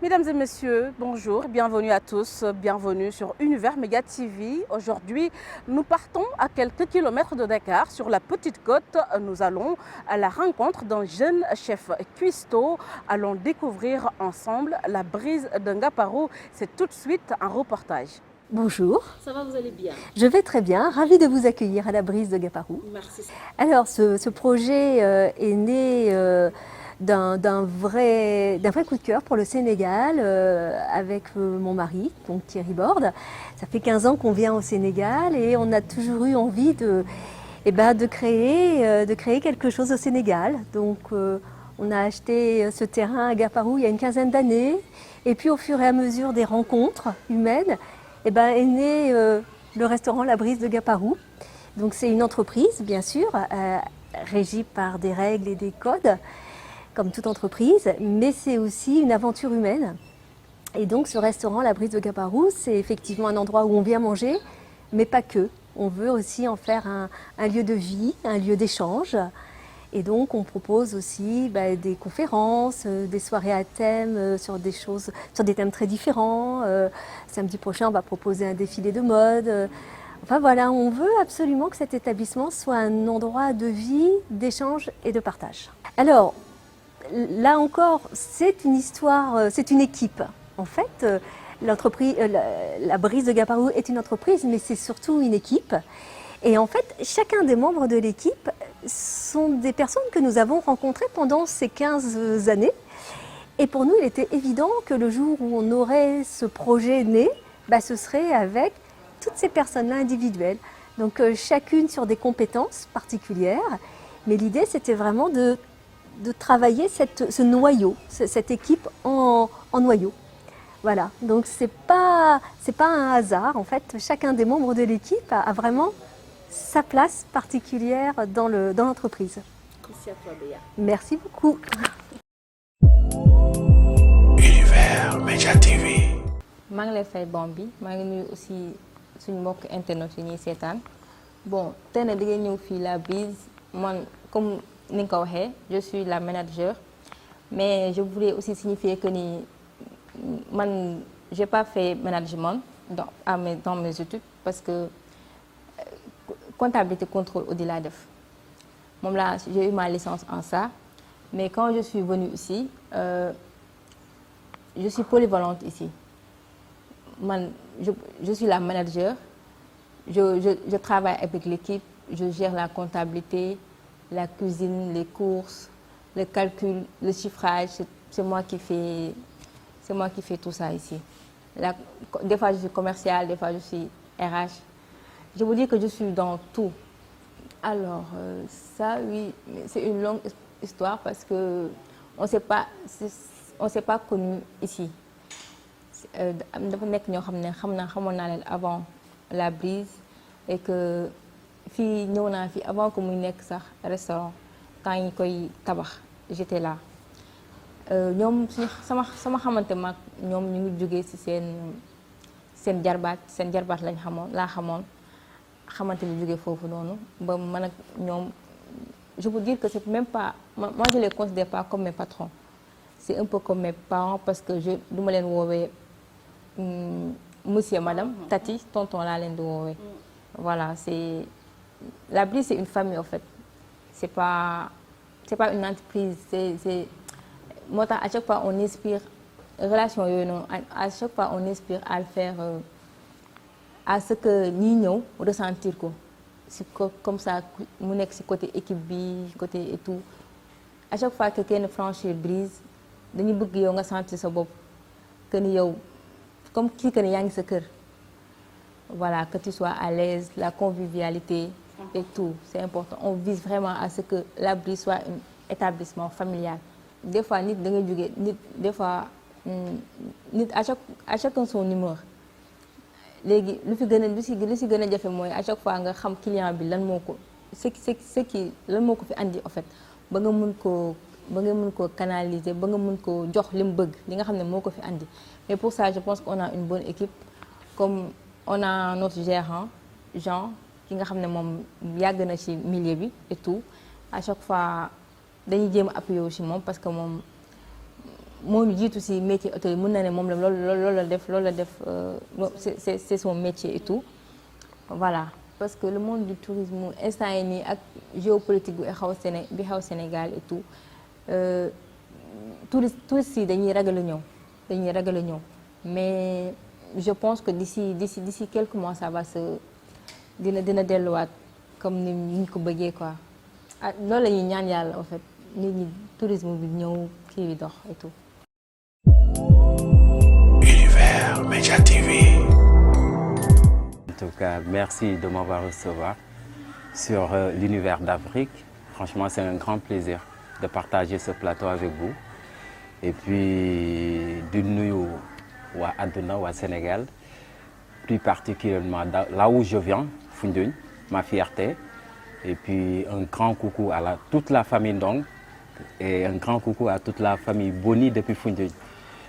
Mesdames et messieurs, bonjour, bienvenue à tous, bienvenue sur Univers Média TV. Aujourd'hui, nous partons à quelques kilomètres de Dakar, sur la Petite Côte. Nous allons à la rencontre d'un jeune chef cuistot. Allons découvrir ensemble la brise de Ngaparou. C'est tout de suite un reportage. Bonjour. Ça va, vous allez bien? Je vais très bien, ravie de vous accueillir à la brise de Ngaparou. Merci. Alors, ce projet est né d'un vrai coup de cœur pour le Sénégal avec mon mari, donc Thierry Borde. Ça fait 15 ans qu'on vient au Sénégal et on a toujours eu envie de créer quelque chose au Sénégal. Donc, on a acheté ce terrain à Ngaparou il y a une quinzaine d'années. Et puis, au fur et à mesure des rencontres humaines, est né le restaurant La Brise de Ngaparou. Donc c'est une entreprise, bien sûr, régie par des règles et des codes, comme toute entreprise, mais c'est aussi une aventure humaine. Et donc ce restaurant La Brise de Ngaparou, c'est effectivement un endroit où on vient manger, mais pas que. On veut aussi en faire un lieu de vie, un lieu d'échange. Et donc on propose aussi des conférences, des soirées à thème sur des thèmes très différents. Samedi prochain, on va proposer un défilé de mode. Enfin voilà, on veut absolument que cet établissement soit un endroit de vie, d'échange et de partage. Alors là encore, c'est une histoire, c'est une équipe. En fait, l'entreprise, la Brise de Ngaparou est une entreprise, mais c'est surtout une équipe. Et en fait, chacun des membres de l'équipe sont des personnes que nous avons rencontrées pendant ces 15 années. Et pour nous, il était évident que le jour où on aurait ce projet né, ce serait avec toutes ces personnes-là individuelles. Donc chacune sur des compétences particulières. Mais l'idée, c'était vraiment de travailler ce noyau, cette équipe en noyau. Voilà, donc c'est pas un hasard. En fait, chacun des membres de l'équipe a vraiment sa place particulière dans l'entreprise. Merci à toi, Béa. Merci beaucoup. Univers Média TV. maa ngi lay fay bon bi maa ngi nuyu aussi suñu mbokk internet yi ñuy seetaan bon tey nag da ngay ñëw fii La Brise man comme ni nga ko waxee je suis la manager mais je voulais aussi signifier que ni man j'ai pas fait management dans mes études parce que comptabilité contrôle audit laa def moom laa j'ai eu ma licence en ça mais quand je suis venue ici je suis polyvalente ici. Je suis la manager, je travaille avec l'équipe, je gère la comptabilité, la cuisine, les courses, le calcul, le chiffrage, c'est moi qui fais tout ça ici. Des fois je suis commerciale, des fois je suis RH. Je vous dis que je suis dans tout. Alors ça oui, c'est une longue histoire parce que on s'est pas connus ici. dafa nekk ñoo xam ne xamoon naa leen avant La Brise et que fii ñëw naa fi avant que muy nekk sax restaurant temps yi koy tabax j'étais là ñoom sama xamante mag ñoom ñu ngi jógee ci seen jarbaat laa xamoon xamante ni jógee foofu noonu ba man ak ñoom je peux dire que c'est même pas moi je les considère pas comme mes patrons c'est un peu comme mes parents parce que du ma leen woowee monsieur madame tati tonton laa leen di woowee voilà c'est La Brise c'est une famille en fait c'est pas une entreprise c'est moo tax à chaque fois on inspire relation yooyu noonu à chaque fois on inspire à le faire à ce que ñiy ñëw ressentir ko si comme ça mu nekk si côté équipe bi côté et tout à chaque fois que kenn franchir Brise dañuy bëgg yow nga sentir sa bopp que ni yow comme kii que ni yaa ngi sa kër voilà que tu sois à l'aise la convivialité et tout c'est important on vise vraiment à ce que La Brise soit un établissement familial des fois nit da ngay jógee nit des fois nit à chacun son humeur léegi lu si gën a jafe mooy à chaque fois nga xam client bi lan moo ko lan moo ko fi andi en fait ba nga mun koo canaliser ba nga mun koo jox li mu bëgg li nga xam ne moo ko fi andi mais pour ça je pense qu'on a une bonne équipe comme on a notre gérant Jean ki nga xam ne moom yàgg na ci milieu bi et tout à chaque fois dañuy jéem a appuyer ci moom parce que moom moo ñu jiitu si métier hôtel mën na ne moom la loolu la def c'est son métier et tout voilà parce que le monde du tourisme instant yi nii ak géopolitique bi xaw Sénégal et tout touristes yi dañuy ragal a ñëw mais je pense que d'ici quelques mois ça va dina delluwaat comme ni ñu ko bëggee quoi loolu la ñuy ñaan yàlla en fait nit ñi tourisme bi ñëw kii bi dox et tout. Univers Média TV. En tout cas, merci de m'avoir recevoir sur l'univers d'Afrique. Franchement, c'est un grand plaisir de partager ce plateau avec vous. Et puis, du nuyu waa àdduna waa Sénégal, plus particulièrement là où je viens, Foundiougne, ma fierté. Et puis, un grand coucou à toute la famille Ndong et un grand coucou à toute la famille Boni depuis Foundiougne.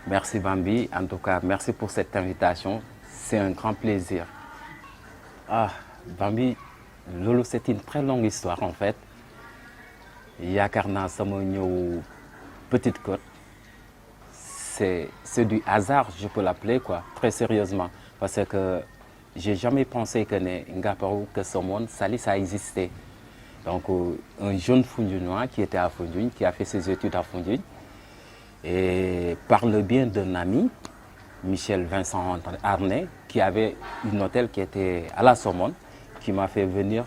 Merci Bambi, en tout cas, merci pour cette invitation. C'est un grand plaisir. Ah, Bambi, loolu c'est une très longue histoire en fait. Yaakaar naa sama ñëw Petite Côte, c'est du hasard, je peux l'appeler quoi, très sérieusement. Parce que j'ai jamais pensé que Ngaparou, que Somone, Saly, ça existait. Donc, un jeune Foundiounois qui était à Foundiougne, qui a fait ses études à Foundiougne, et par le bien d'un ami, Michel Vincent Arnay, qui avait un hôtel qui était à la Somone, qui m'a fait venir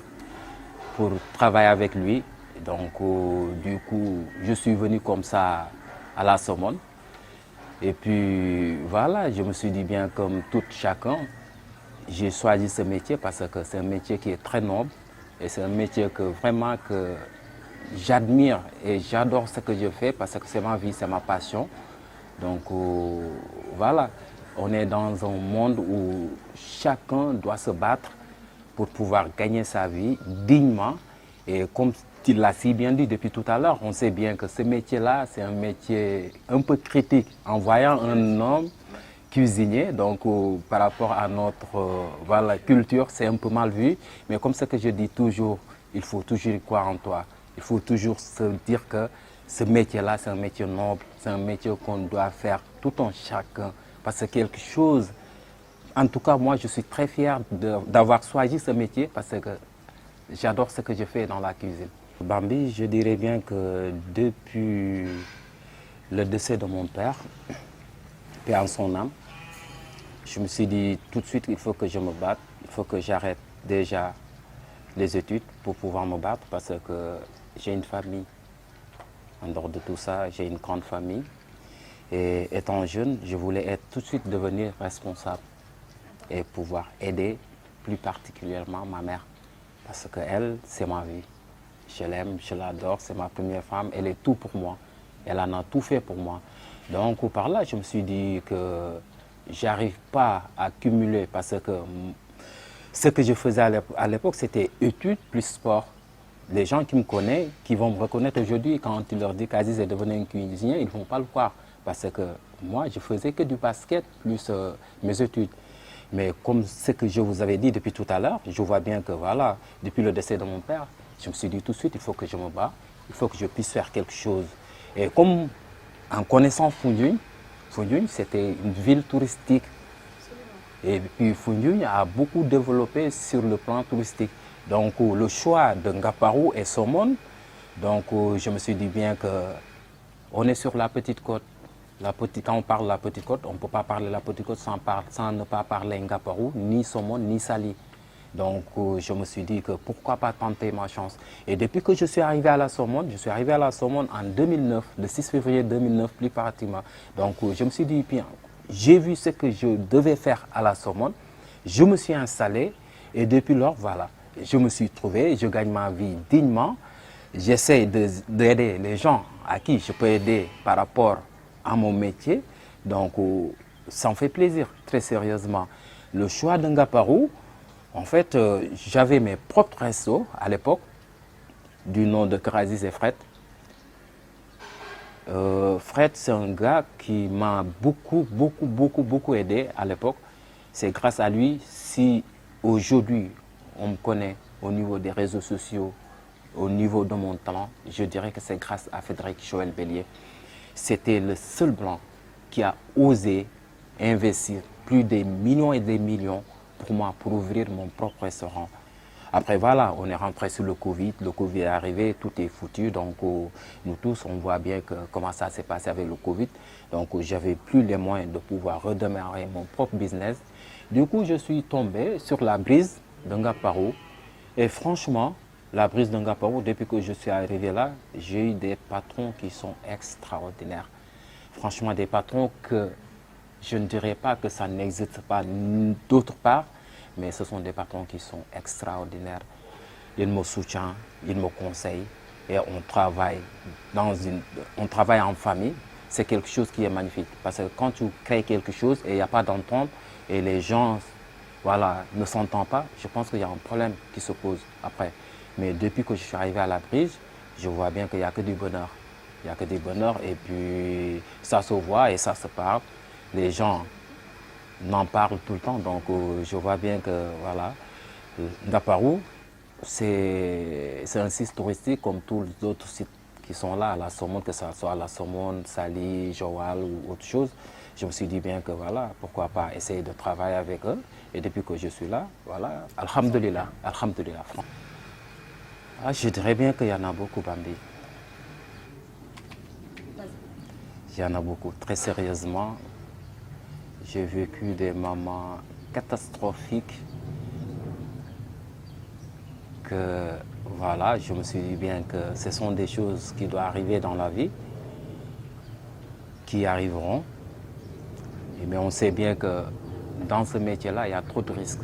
pour travailler avec lui. Donc, du coup, je suis venu comme ça à la Somone. Et puis, voilà, je me suis dit bien comme tout chacun, j'ai choisi ce métier parce que c'est un métier qui est très noble et c'est un métier que vraiment que j'admire et j'adore ce que je fais parce que c'est ma vie, c'est ma passion. Donc voilà, on est dans un monde où chacun doit se battre pour pouvoir gagner sa vie dignement. Et comme tu l'as si bien dit depuis tout à l'heure, on sait bien que ce métier-là, c'est un métier un peu critique. En voyant un homme cuisinier, donc par rapport à notre voilà, culture, c'est un peu mal vu. Mais comme ce que je dis toujours, il faut toujours croire en toi. Il faut toujours se dire que ce métier-là, c'est un métier noble, c'est un métier qu'on doit faire tout en chacun. Parce que quelque chose, en tout cas, moi, je suis très fier d'avoir choisi ce métier parce que j'adore ce que je fais dans la cuisine. Bambi, je dirais bien que depuis le décès de mon père, paix en son âme, je me suis dit tout de suite il faut que je me batte, il faut que j'arrête déjà les études pour pouvoir me battre parce que j'ai une famille. En dehors de tout ça, j'ai une grande famille. Et étant jeune, je voulais être tout de suite devenir responsable et pouvoir aider plus particulièrement ma mère. Parce qu'elle, c'est ma vie. Je l'aime, je l'adore, c'est ma première femme, elle est tout pour moi. Elle en a tout fait pour moi. Donc par là, je me suis dit que j'arrive pas à cumuler parce que ce que je faisais à l'époque, c'était études plus sport. Les gens qui me connaissent, qui vont me reconnaître aujourd'hui, quand tu leur dis qu'Aziz est devenu un cuisinier, ils ne vont pas le croire. Parce que moi, je faisais que du basket plus mes études. Mais comme ce que je vous avais dit depuis tout à l'heure, je vois bien que voilà, depuis le décès de mon père, je me suis dit tout de suite, il faut que je me bats, il faut que je puisse faire quelque chose. Et comme en connaissant Foundiougne, Foundiougne, c'était une ville touristique. Et puis Foundiougne a beaucoup développé sur le plan touristique. Donc le choix de Ngaparou et Somone, donc je me suis dit bien que on est sur la Petite Côte. Quand on parle de la Petite Côte, on ne peut pas parler de la Petite Côte sans ne pas parler Ngaparou, ni Somone, ni Saly. Donc je me suis dit que pourquoi pas tenter ma chance. Et depuis que je suis arrivé à la Somone, en 2009, le 6 février 2009 plus particulièrement. Donc je me suis dit, bien, j'ai vu ce que je devais faire à la Somone, je me suis installé et depuis lors, voilà, je me suis trouvé, je gagne ma vie dignement. J'essaie d'aider les gens à qui je peux aider par rapport à mon métier. Donc ça me fait plaisir, très sérieusement. Le choix de Ngaparou, en fait, j'avais mes propres restos à l'époque, du nom de Krazis et Fred. Fred, c'est un gars qui m'a beaucoup aidé à l'époque. C'est grâce à lui si aujourd'hui on me connaît au niveau des réseaux sociaux, au niveau de mon talent, je dirais que c'est grâce à Frédéric Joël Bellier. c'était le seul blanc qui a osé investir plus des millions et des millions pour moi, pour ouvrir mon propre restaurant. Après, voilà, on est rentré sur le Covid est arrivé, tout est foutu, donc nous tous, on voit bien comment ça s'est passé avec le Covid. Donc, j'avais plus les moyens de pouvoir redémarrer mon propre business. Du coup, je suis tombé sur la brise de Ngaparou. Et franchement, la brise de Ngaparou, depuis que je suis arrivé là, j'ai eu des patrons qui sont extraordinaires. Franchement, des patrons que je ne dirais pas que ça n'existe pas d'autre part, mais ce sont des patrons qui sont extraordinaires. Ils me soutiennent, ils me conseillent et on travaille en famille. C'est quelque chose qui est magnifique parce que quand tu crées quelque chose et il n'y a pas d'entente et les gens voilà, ne s'entendent pas, je pense qu'il y a un problème qui se pose après. Mais depuis que je suis arrivé à la brise, je vois bien qu'il n'y a que du bonheur. Il n'y a que du bonheur et puis ça se voit et ça se parle. Les gens n'en parlent tout le temps, donc je vois bien que voilà, Ngaparou, c'est un site touristique comme tous les autres sites qui sont là à la Somone, que ce soit à la Somone, Saly, Joal ou autre chose. Je me suis dit bien que voilà, pourquoi pas essayer de travailler avec eux. Et depuis que je suis là, voilà, alhamdulillah, alhamdulillah. Ah, je dirais bien qu'il y en a beaucoup, Bambi. Il y en a beaucoup, très sérieusement. J'ai vécu des moments catastrophiques que, voilà, je me suis dit bien que ce sont des choses qui doivent arriver dans la vie, qui arriveront. Mais on sait bien que dans ce métier-là, il y a trop de risques.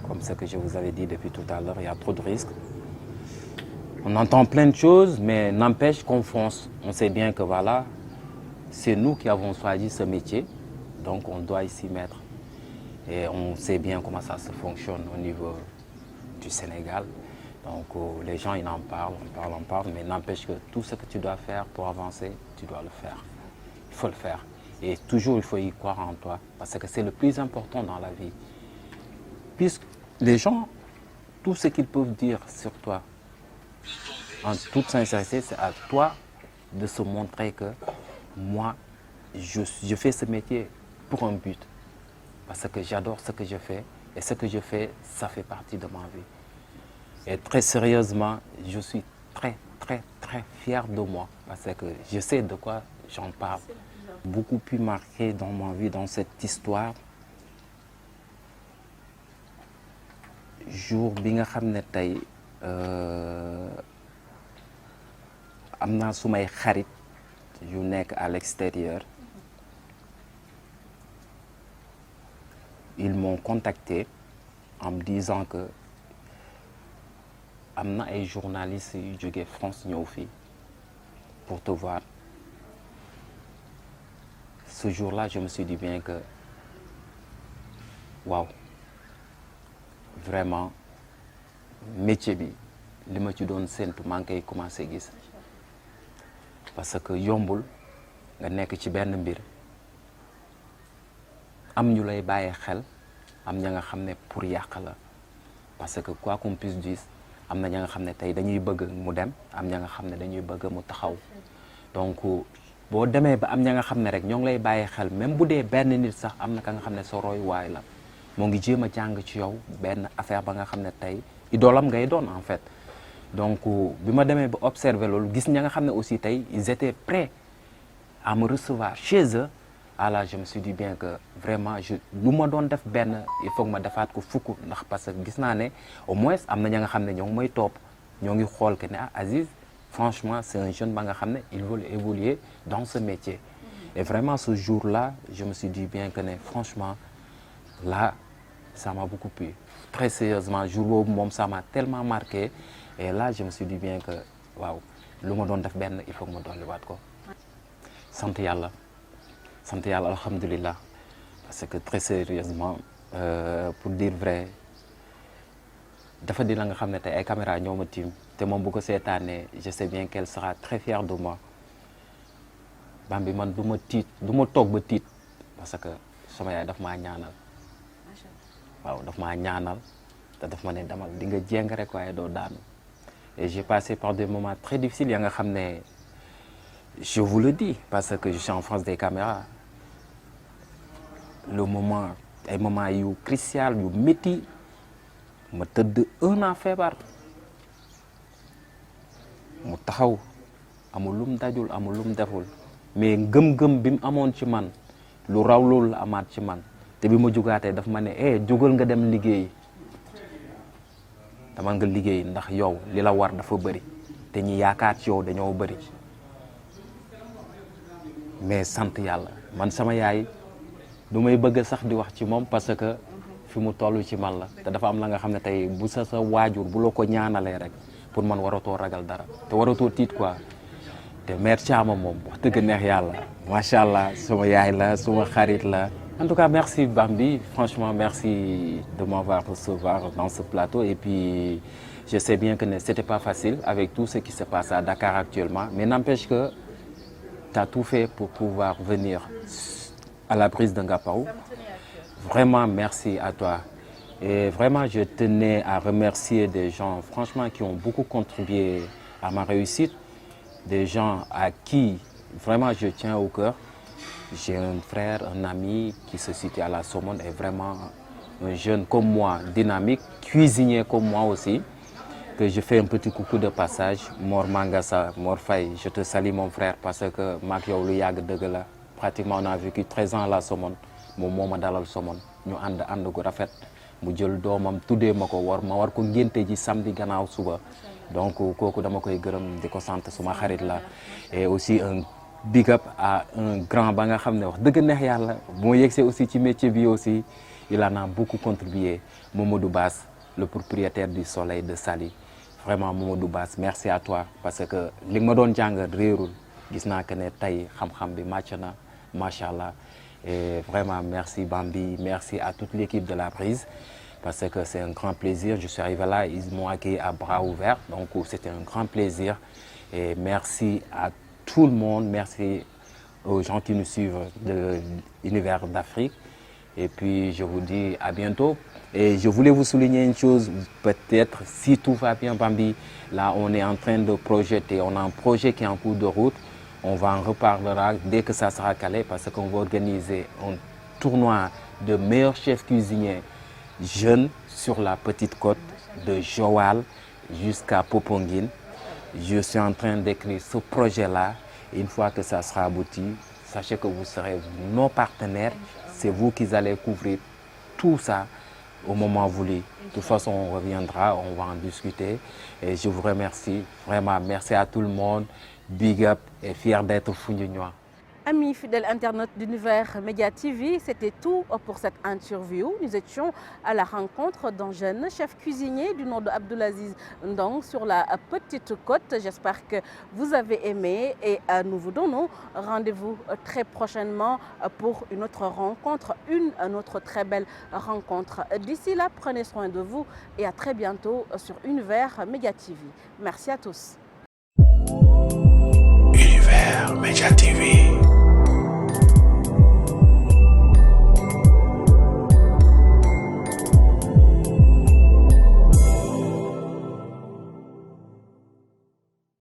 Comme ce que je vous avais dit depuis tout à l'heure, il y a trop de risques. On entend plein de choses, mais n'empêche qu'on fonce. On sait bien que voilà, c'est nous qui avons choisi ce métier. Donc on doit s'y mettre. Et on sait bien comment ça se fonctionne au niveau du Sénégal. Donc les gens, ils en parlent, on parle, mais n'empêche que tout ce que tu dois faire pour avancer, tu dois le faire. Il faut le faire. Et toujours, il faut y croire en toi, parce que c'est le plus important dans la vie. Puisque les gens, tout ce qu'ils peuvent dire sur toi, en toute sincérité, c'est à toi de se montrer que moi, je fais ce métier pour un but, parce que j'adore ce que je fais et ce que je fais, ça fait partie de ma vie. Et très sérieusement, je suis très fier de moi parce que je sais de quoi j'en parle. Beaucoup plus marqué dans ma vie, dans cette histoire, jour bi nga xam ne tey am naa sumay xarit yu nekk à l'extérieur. Ils m'ont contacté en me disant que am na ay journalistes yu jóge France ñëw fii pour te voir. Ce jour-là, je me suis dit bien que waaw, vraiment métier bi li ma ci doon séntu maa ngi koy commencé gis parce que yombul nga nekk ci benn mbir am ñu lay bàyyi xel am ña nga xam ne pour yàq la parce que quoi qu'on puisse dire am na ña nga xam ne tey dañuy bëgg mu dem am ña nga xam ne dañuy bëgg mu taxaw donc boo demee ba am ña nga xam ne rek ñoo ngi lay bàyyi xel même bu dee benn nit sax am na ka nga xam ne sa roy waay la moo ngi jéem a jàng ci yow benn affaire ba nga xam ne tey idoolam ngay doon en fait. Donc bi ma demee ba observer loolu gis ña nga xam ne aussi tey ils étaient prêts à me recevoir chez eux. Alors je me suis dit bien que vraiment lu ma doon def benn il faut que ma defaat ko fukk ndax parce que gis naa ne au moins am na ña nga xam ne ñoo ngi may topp ñoo ngi xool que ne ah Aziz franchement c'est un jeune ba nga xam ne il veut évoluer dans ce métier. Et vraiment ce jour-là je me suis dit bien que ne franchement là ça m'a beaucoup plu. Très sérieusement jour boobu moom ça m'a tellement marqué et là je me suis dit bien que waaw lu ma doon def benn il faut que ma dolliwaat ko. Sant yàlla alhamdulillah parce que très sérieusement pour dire vrai dafa di la nga xam ne tey ay caméra ñoo ma tiim te moom bu ko seetaanee je sais bien qu'elle sera très fière de moi. Bambi man du ma tiit du ma toog ba tiit parce que sama yaay daf maa ñaanal waaw daf maa ñaanal te daf ma ne demal di nga jéng rek waaye doo daanu et j'ai passé par des moments très difficiles ya nga xam ne je vous le dis parce que je suis en face des caméras le moment ay moment yu crucial yu métti ma tëdd 1 an feebar mu taxaw amul lum dajul amul lum deful mais ngëm-ngëm bi mu amoon ci man lu raw loolu la amaat ci man te bi ma jugaatee daf ma ne jógal nga dem liggéey dama nga liggéey ndax yow li la war dafa bëri te ñi yaakaar ci yow dañoo bëri mais sant yàlla man sama yaay du may bëgg sax di wax ci moom parce que fi mu toll ci man la te dafa am la nga xam ne tey bu sa waajur bu la ko ñaanalee rek pour man waratoo ragal dara te waratoo tiit quoi te mère Thiama moom wax dëgg neex yàlla macha allah suma yaay la suma xarit la. En tout cas merci Bambi, franchement merci de m'avoir recevoir dans ce plateau et puis je sais bien que c'était pas facile avec tout ce qui se passe à Dakar actuellement mais n'empêche que tu as tout fait pour pouvoir venir à la brise de Ngaparou. Vraiment merci à toi. Et vraiment je tenais à remercier des gens franchement qui ont beaucoup contribué à ma réussite, des gens à qui vraiment je tiens au cœur. J'ai un frère, un ami qui se situe à la Somone et vraiment un jeune comme moi, dynamique, cuisinier comme moi aussi, que je fais un petit coucou de passage. Mor Mangassa, Mor Faye, je te salue mon frère parce que maak yow lu yàgg dëgg la pratiquement on a vécu 13 ans à la Somone moom moo ma dalal Somone ñu ànd gu rafet mu jël doomam tuddee ma ko ma war ko ngénte ji samedi gannaaw suba donc kooku dama koy gërëm di ko sant suma xarit la et aussi un big up à un grand ba nga xam ne wax dëgg neex yàlla moo yegsee aussi ci métier bi aussi il en a beaucoup contribué Mamadou Bass le propriétaire du Soleil de Saly vraiment Mamadou Bass merci à toi parce que li nga ma doon jàngal réerul gis naa que ne tey xam-xam bi màcc na macha allah et vraiment merci Bambi merci à toute l'équipe de la brise parce que c'est un grand plaisir je suis arrivé là ils m'ont accueilli à bras ouverts donc c'était un grand plaisir et merci à tout le monde, merci aux gens qui nous suivent de l'univers d'Afrique. Et puis, je vous dis à bientôt. Et je voulais vous souligner une chose, peut-être, si tout va bien, Bambi, là, on est en train de projeter, on a un projet qui est en cours de route. On va en reparlera dès que ça sera calé parce qu'on va organiser un tournoi de meilleurs chefs cuisiniers jeunes sur la petite côte de Joal jusqu'à Popenguine. Je suis en train d'écrire ce projet-là. Une fois que ça sera abouti, sachez que vous serez nos partenaires. C'est vous qui allez couvrir tout ça au moment voulu. De toute façon, on reviendra, on va en discuter. Et je vous remercie. Vraiment, merci à tout le monde. Big up et fier d'être Foundiougniois. Amis fidèles internautes d'Univers Média TV, c'était tout pour cette interview. Nous étions à la rencontre d'un jeune chef cuisinier du nom d'Abdoulaziz Ndong sur la Petite Côte. J'espère que vous avez aimé et nous vous donnons rendez-vous très prochainement pour une autre rencontre, une autre très belle rencontre. D'ici là, prenez soin de vous et à très bientôt sur Univers Média TV. Merci à tous.